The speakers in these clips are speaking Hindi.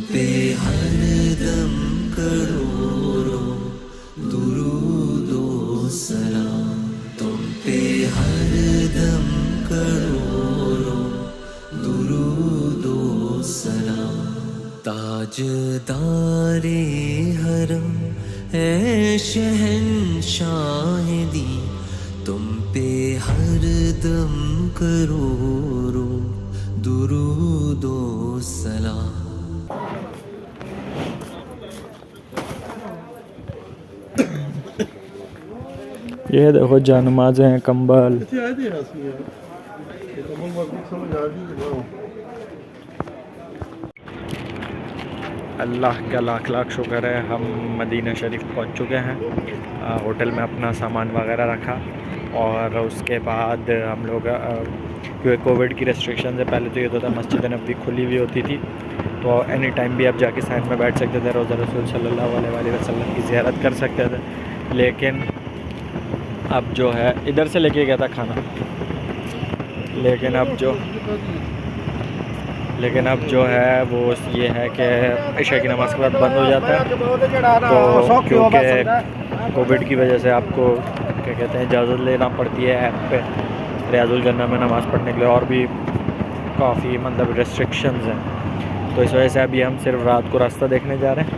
पे हर दम करोड़ों दुरूदो सलाम, तुम पे हर दम करोड़ों दुरूदो सलाम। ताजदारे हरम है शहंशाह दी, तुम पे हर दम करोड़ों दुरूदो सलाम। ये देखो जानमाज़ हैं, कंबल। अल्लाह का लाख लाख शुक्र है, हम मदीना शरीफ पहुंच चुके हैं। होटल में अपना सामान वगैरह रखा और उसके बाद हम लोग क्योंकि कोविड की रेस्ट्रिक्शन से पहले तो ये होता था मस्जिद नबवी खुली हुई होती थी, तो एनी टाइम भी आप जाके साइड में बैठ सकते थे, रोज़ा रसूल सल्लल्लाहु अलैहि वसल्लम की ज़ियारत कर सकते थे। लेकिन अब जो है इधर से लेके गया था खाना, लेकिन अब जो है वो ये है कि इशा की नमाज़ के बाद बंद हो जाता है। तो क्योंकि कोविड की वजह से आपको क्या कहते हैं इजाज़त लेना पड़ती है ऐप पे रियाजुल जन्नह में नमाज़ पढ़ने के लिए, और भी काफ़ी मतलब रेस्ट्रिक्शंस हैं। तो इस वजह से अभी हम सिर्फ रात को रास्ता देखने जा रहे हैं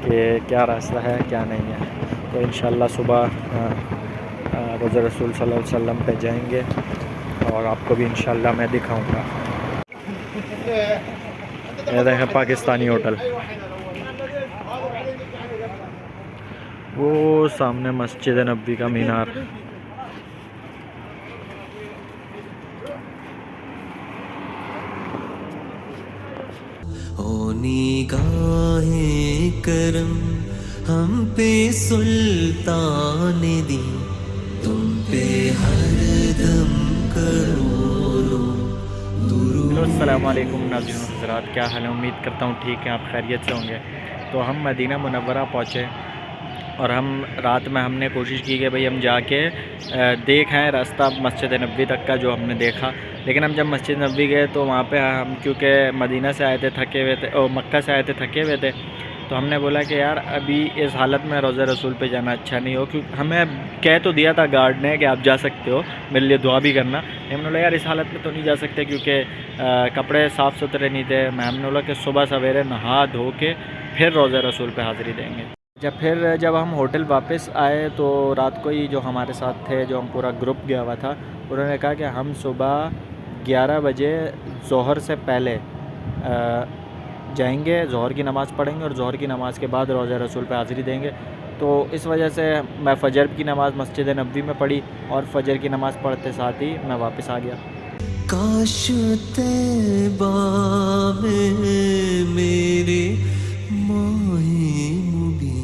कि क्या रास्ता है क्या नहीं है। तो इंशाल्लाह सुबह रोज़ा रसूल सल्लल्लाहु अलैहि वसल्लम पे जाएंगे और आपको भी इंशाल्लाह मैं दिखाऊंगा। ये देखें पाकिस्तानी होटल, वो सामने मस्जिद नबवी का मीनार। ओ निगाहे करम हम पे सुल्तान दी, तुम पे हर दम करोड़ों दुरूद। अस्सलाम वालेकुम नाज़रीन हज़रात, क्या हाल है? उम्मीद करता हूँ ठीक है, आप खैरियत से होंगे। तो हम मदीना मुनव्वरा पहुँचे और हम रात में हमने कोशिश की कि भाई हम जाके देख आएँ रास्ता मस्जिद नबवी तक का जो हमने देखा। लेकिन हम जब मस्जिद नबवी गए तो वहाँ पे हम क्योंकि मदीना से आए थे थके हुए थे और मक्का से आए थे थके हुए थे, तो हमने बोला कि यार अभी इस हालत में रोज़ा रसूल पे जाना अच्छा नहीं हो। क्योंकि हमें कह तो दिया था गार्ड ने कि आप जा सकते हो, मेरे लिए दुआ भी करना, लेकिन हमने बोला यार इस हालत में तो नहीं जा सकते क्योंकि कपड़े साफ़ सुथरे नहीं थे। मैं हमने बोला कि सुबह सवेरे नहा धो के फिर रोज़ा रसूल पे हाज़िरी देंगे। जब हम होटल वापस आए तो रात को ही जो हमारे साथ थे, जो हम पूरा ग्रुप गया हुआ था, उन्होंने कहा कि हम सुबह 11 बजे ज़ोहर से पहले जाएंगे, ज़ोहर की नमाज़ पढ़ेंगे और ज़ोहर की नमाज़ के बाद रोज़ा रसूल पे हाज़िरी देंगे। तो इस वजह से मैं फ़जर की नमाज़ मस्जिद नबवी में पढ़ी और फ़जर की नमाज़ पढ़ते साथ ही मैं वापस आ गया। काश तैबा में मेरे माए मुबी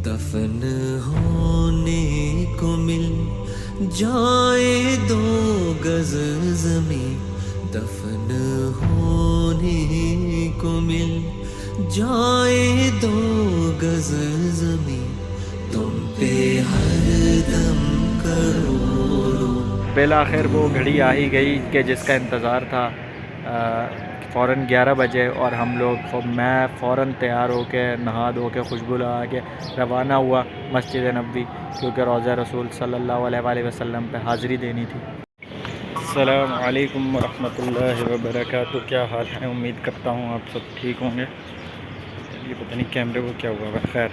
दफन होने को मिल जाए, 2 गज ज़मीं दफन होने को मिल जाए, 2 गज ज़मीं तुम पे हर दम करोड़ों। बिल आखिर वो घड़ी आ ही गई कि जिसका इंतज़ार था। फ़ौरन 11 बजे और मैं फ़ौरन तैयार होके नहा धो के खुशबू लगा के रवाना हुआ मस्जिद नबवी, क्योंकि रोज़ा रसूल सल्लल्लाहु अलैहि वसल्लम पे हाज़िरी देनी थी। अस्सलाम वालेकुम रहमतुल्लाहि व बरकातुहू। क्या हाल है? उम्मीद करता हूँ आप सब ठीक होंगे। ये पता नहीं कैमरे को क्या हुआ है। खैर,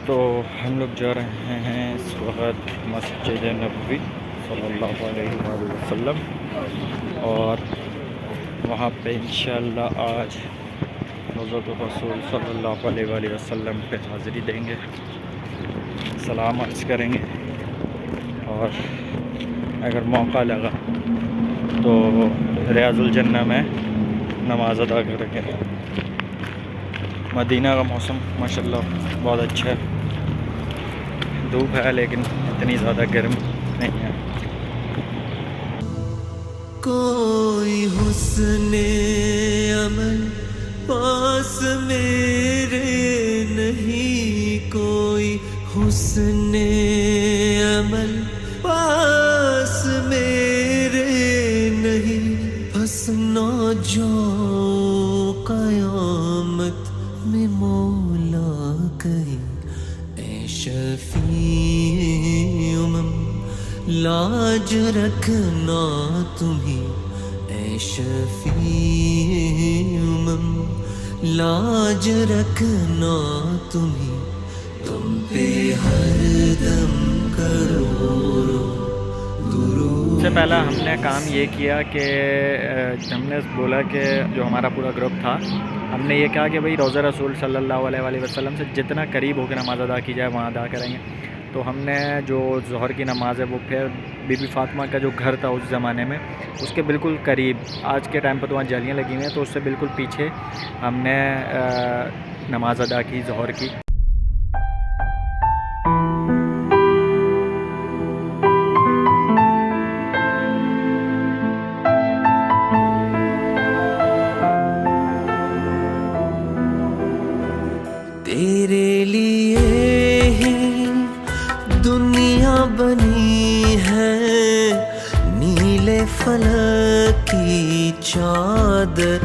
तो हम लोग जा रहे हैं इस वक्त मस्जिद नबवी सल्लल्लाहु अलैहि वसल्लम और वहाँ पे इंशाअल्लाह आज रोज़ा रसूल सल्लल्लाहु अलैहि वसल्लम पे हाज़िरी देंगे, सलाम अर्ज़ करेंगे और अगर मौका लगा तो रियाजुल जन्नह में नमाज़ अदा करेंगे। मदीना का मौसम माशाल्लाह बहुत अच्छा है, धूप है लेकिन इतनी ज़्यादा गर्म नहीं है। कोई हुस्ने अमल पास मेरे नहीं, कोई हुस्ने अमल पास मेरे नहीं, बस ना जाओ क़यामत में मौला कहीं ए शफ़ी उम्म लाज रखना तुम्ही ए शफ़ी उम्म लाज रखना तुम्ही तुम पे हर दम करोड़ों सबसे पहला हमने काम ये किया कि हमने बोला कि जो हमारा पूरा ग्रुप था हमने ये कहा कि भाई रोज़ा रसूल सल्लल्लाहु अलैहि वसल्लम से जितना करीब होकर नमाज़ अदा की जाए वहाँ अदा करेंगे। तो हमने जो ज़ोहर की नमाज़ है वो फिर बीबी फ़ातिमा का जो घर था उस ज़माने में उसके बिल्कुल करीब, आज के टाइम पर तो वहाँ जालियाँ लगी हुई हैं, तो उससे बिल्कुल पीछे हमने नमाज़ अदा की ज़ोहर की। तेरे लिए ही दुनिया बनी है, नीले फलक की चादर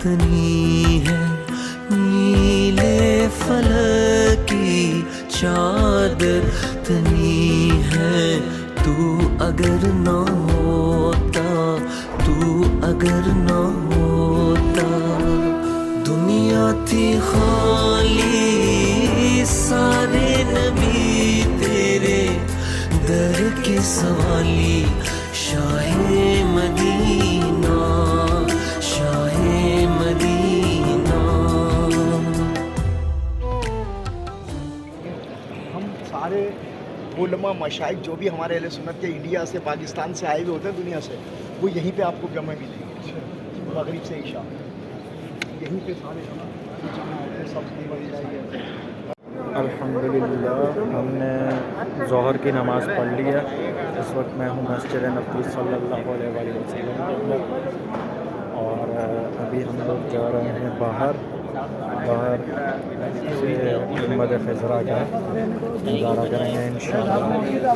तनी है, नीले फलक की चादर तनी है। तू अगर ना होता, तू अगर ना होता, दुनिया थी खाली, सारे नबी तेरे दर के सवाली। Shah Medina, Shah Medina. हम सारे उलमा मशाइख जो भी हमारे अहले सुन्नत के इंडिया से पाकिस्तान से आए हुए होते हैं दुनिया से, वो यहीं पे आपको जमा मिलेंगे मगरिब से इशा, यहीं पे सारे जमा होते हैं, सब बन जाएंगे। अल्हम्दुलिल्लाह हमने ज़ोहर की नमाज़ पढ़ ली है। इस वक्त मैं हूँ मस्जिद नबी सल्लल्लाहु अलैहि वसल्लम के अंदर और अभी हम लोग जा रहे हैं बाहर से गुंबद ख़ज़रा का नज़ारा करेंगे इंशाअल्लाह।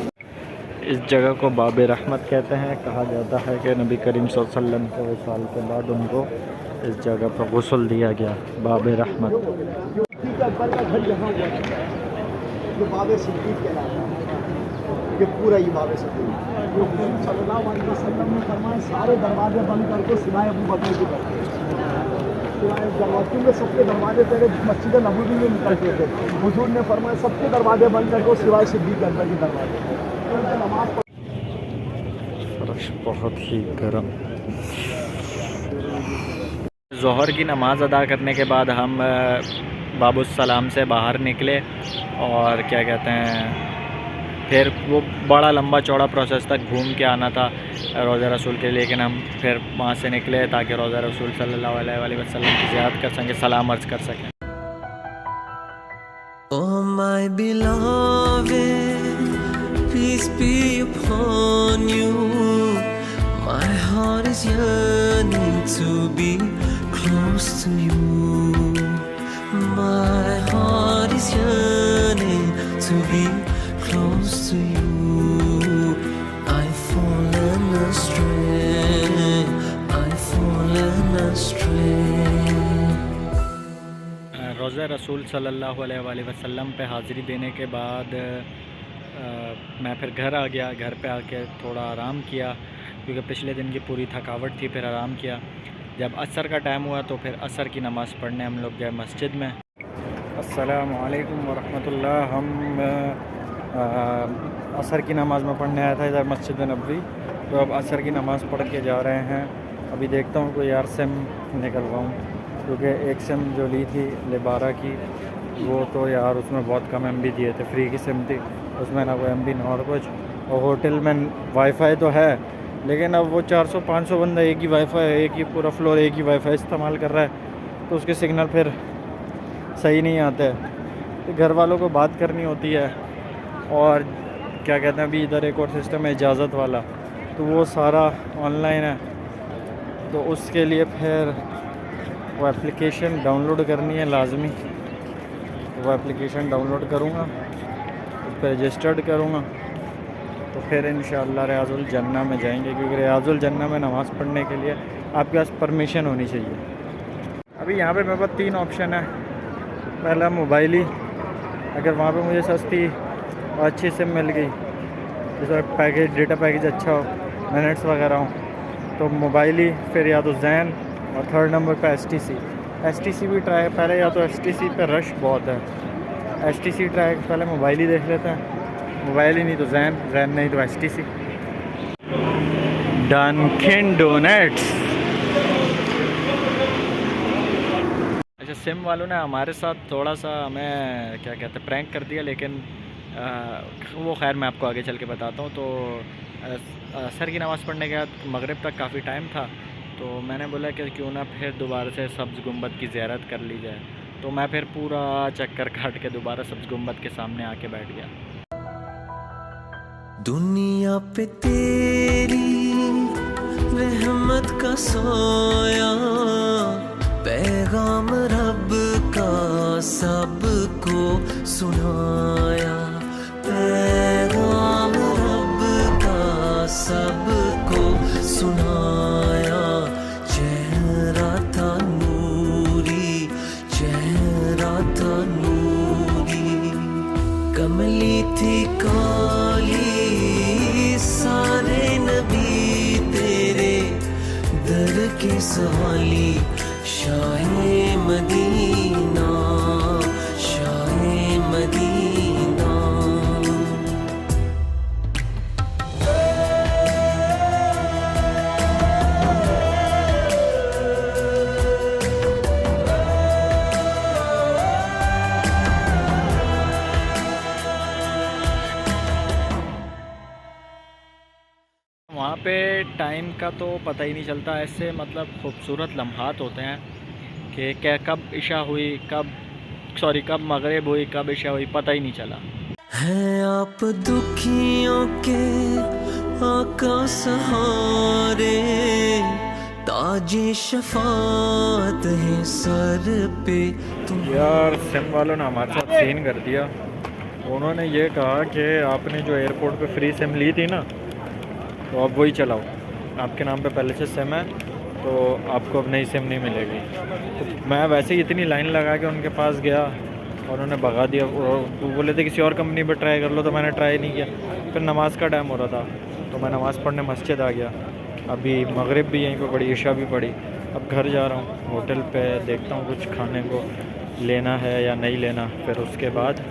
इस जगह को बाब रहमत कहते हैं। कहा जाता है कि नबी करीम सल्लल्लाहु अलैहि वसल्लम के वसाल के बाद उनको इस जगह पर गुस्ल दिया गया, बाब रहमत। अकबर का घर यहाँ हुआ है, जो बाब सिद्दीक़ कहलाता है, ये पूरा ही बाब सिद्दीक़ जो सल्लल्लाहु अलैहि वसल्लम ने फरमाया सारे दरवाजे बंद करके सिवाय अबू बकर की करते, सिवाय दरवाजे में सबके दरवाजे तेरे मस्जिद नबवी में निकलते थे। हुजूर ने फरमाया सबके दरवाजे बंद करके सिवाय सिद्दीक़ अकबर के दरवाजे। नमाज फर्श बहुत ही गर्म। ज़ोहर की नमाज़ अदा करने के बाद हम बाबुस्सलाम से बाहर निकले और क्या कहते हैं, फिर वो बड़ा लंबा चौड़ा प्रोसेस तक घूम के आना था रोज़ा रसूल के, लेकिन हम फिर वहाँ से निकले ताकि रोज़ा रसूल सल्लल्लाहु अलैहि वसल्लम की ज़ियारत कर सकें, सलाम अर्ज़ कर सकें। Oh my beloved, peace be upon you. My heart is yearning to be close to you. My heart is yearning to be close to you. I've fallen astray, I've fallen astray. रोज़ा रसूल सल्लल्लाहु अलैहि वसल्लम पे हाज़िरी देने के बाद मैं फिर घर आ गया। घर पे आके थोड़ा आराम किया क्योंकि पिछले दिन की पूरी थकावट थी। फिर आराम किया। जब असर का टाइम हुआ तो फिर असर की नमाज़ पढ़ने हम लोग गए मस्जिद में। अस्सलामु अलैकुम वरहमतुल्लाह। हम असर की नमाज़ में पढ़ने आया था इधर मस्जिद नबवी, तो अब असर की नमाज़ पढ़ के जा रहे हैं। अभी देखता हूँ कोई यार सिम निकलवाऊँ, क्योंकि एक सिम जो ली थी ले12 की वो तो यार उसमें बहुत कम MB दिए थे, फ्री की सिम थी, उसमें ना कोई MB ना और कुछ। और होटल में वाईफाई तो है लेकिन अब वो 400-500 बंदा एक ही वाईफाई, एक ही पूरा फ्लोर एक ही वाईफाई इस्तेमाल कर रहा है, तो उसके सिग्नल फिर सही नहीं आते। तो घर वालों को बात करनी होती है और क्या कहते हैं, अभी इधर एक और सिस्टम है इजाज़त वाला, तो वो सारा ऑनलाइन है, तो उसके लिए फिर वो एप्लीकेशन डाउनलोड करनी है लाजमी। तो वो एप्लीकेशन डाउनलोड करूँगा, उस पर रजिस्टर्ड करूँगा, तो फिर इंशाअल्लाह रियाजुल जन्ना में जाएंगे, क्योंकि रियाजुल जन्ना में नमाज़ पढ़ने के लिए आपके पास परमिशन होनी चाहिए। अब अभी यहाँ पे मेरे पास 3 ऑप्शन है। पहला मोबाइल ही, अगर वहाँ पे मुझे सस्ती और अच्छी सिम मिल गई जिसमें पैकेज डेटा पैकेज अच्छा हो, मिनट्स वगैरह हो, तो मोबाइल ही, फिर या तो जैन, और थर्ड नंबर पे एसटीसी भी ट्राई पहले, या तो एसटीसी पे रश बहुत है, एसटीसी ट्राई पहले मोबाइल ही देख लेते हैं, मोबाइल ही नहीं तो जैन नहीं तो एसटीसी। डनकिन डोनट्स। अच्छा, सिम वालों ने हमारे साथ थोड़ा सा हमें क्या कहते हैं प्रैंक कर दिया, लेकिन वो खैर मैं आपको आगे चल के बताता हूँ। तो असर की नमाज़ पढ़ने के बाद मगरिब तक काफ़ी टाइम था, तो मैंने बोला कि क्यों ना फिर दोबारा से सब्ज़ गुंबद की ज़ियारत कर ली जाए। तो मैं फिर पूरा चक्कर काट के दोबारा सब्ज़ गुंबद के सामने आके बैठ गया। दुनिया पे तेरी रहमत का सोया पैगाम रब का सबको सुनाया, पैगाम रब का सबको सुनाया। चेहरा था नूरी, चेहरा था नूरी, कमली थी काली, सारे नबी तेरे दर के सवाली। Shah Medina, Shah Medina. वहाँ पे टाइम का तो पता ही नहीं चलता, ऐसे मतलब खूबसूरत लम्हात होते हैं कि क्या कब इशा हुई, कब मगरिब हुई, कब इशा हुई, पता ही नहीं चला। हैं आप दुखियों के आका सहारे, ताजे शफात है सर पे तुम। यार सिम वालों ने हमारे साथ सीन कर दिया। उन्होंने ये कहा कि आपने जो एयरपोर्ट पे फ्री सिम ली थी ना, तो आप वही चलाओ, आपके नाम पे पहले से सिम है, तो आपको अब नई सिम नहीं मिलेगी। तो मैं वैसे ही इतनी लाइन लगा के उनके पास गया और उन्होंने भगा दिया। वो बोले थे किसी और कंपनी पर ट्राई कर लो, तो मैंने ट्राई नहीं किया। फिर नमाज़ का टाइम हो रहा था, तो मैं नमाज़ पढ़ने मस्जिद आ गया। अभी मगरिब भी यहीं पे पढ़ी, इशा भी पढ़ी। अब घर जा रहा हूँ, होटल पे देखता हूँ कुछ खाने को लेना है या नहीं लेना, फिर उसके बाद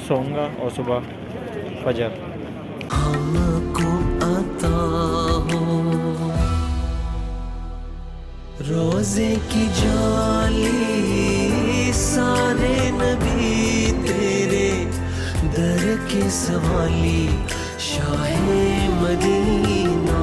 सोऊंगा और सुबह फजर। हमको अता हो रोज़े की जाली, सारे नबी तेरे दर के सवाली। शाहे मदीना।